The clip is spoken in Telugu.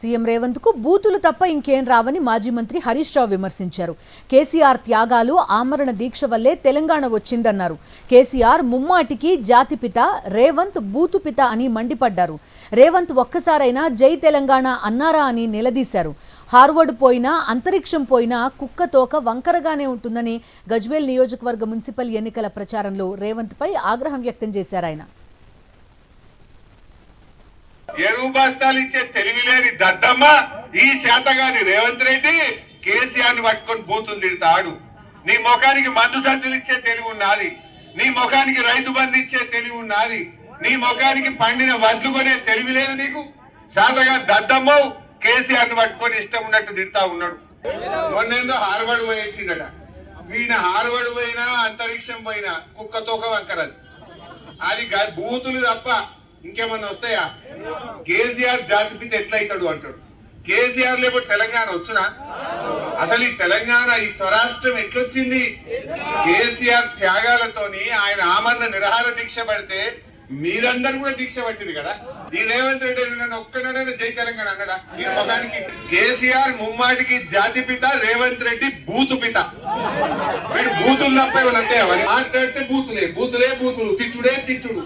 సీఎం రేవంత్ కు బూతులు తప్ప ఇంకేం రావని మాజీ మంత్రి హరీష్ రావు విమర్శించారు. కేసీఆర్ త్యాగాలు, ఆమరణ దీక్ష వల్లే తెలంగాణ వచ్చిందన్నారు. కేసీఆర్ ముమ్మాటికి జాతిపిత, రేవంత్ బూతుపిత అని మండిపడ్డారు. రేవంత్ ఒక్కసారైనా జై తెలంగాణ అన్నారా అని నిలదీశారు. హార్వర్డ్ పోయినా, అంతరిక్షం పోయినా కుక్క తోక వంకరగానే ఉంటుందని గజ్వేల్ నియోజకవర్గ మున్సిపల్ ఎన్నికల ప్రచారంలో రేవంత్ పై ఆగ్రహం వ్యక్తం చేశారు. ఆయన ఎరువు బస్తాలు ఇచ్చే తెలివిలేని దద్దమ్మ ఈ శాతగాని రేవంత్ రెడ్డి కేసీఆర్ ని పట్టుకొని బూతులు తిడతాడు. నీ ముఖానికి మందు సంచులు ఇచ్చే తెలివి ఉన్నది, నీ ముఖానికి రైతు బంధు ఇచ్చే తెలివి ఉన్నది, నీ ముఖానికి పండిన వడ్లు కొనే తెలివి లేదు నీకు. శాతగా దద్దమ్మ కేసీఆర్ ని పట్టుకొని ఇష్టం ఉన్నట్టు తిడతా ఉన్నాడు. మొన్నేందో హార్వర్డ్ పోయించిందట. ఈయన హార్వర్డ్ పోయినా, అంతరిక్షం పోయినా కుక్క తోక వంకరది. అది బూతులు తప్ప ఇంకేమన్నా వస్తాయా? కేసీఆర్ జాతిపిత ఎట్లయితాడు అంటాడు. కేసీఆర్ లేకపోతే తెలంగాణ వచ్చునా? అసలు ఈ తెలంగాణ, ఈ స్వరాష్ట్రం ఎట్లొచ్చింది? కేసీఆర్ త్యాగాలతోని ఆయన ఆమరణ నిరాహార దీక్ష పడితే మీరందరూ కూడా దీక్ష పట్టింది కదా. ఈ రేవంత్ రెడ్డి నన్ను ఒక్కనైనా జై తెలంగాణ అన్నాడా? ఈ ముఖానికి కేసీఆర్ ముమ్మాటికి జాతిపిత, రేవంత్ రెడ్డి బూతుపిత. వీడు బూతులు తప్ప అంతే, మాట్లాడితే బూతులే బూతులే బూతులు, తిట్టుడే తిట్టుడు.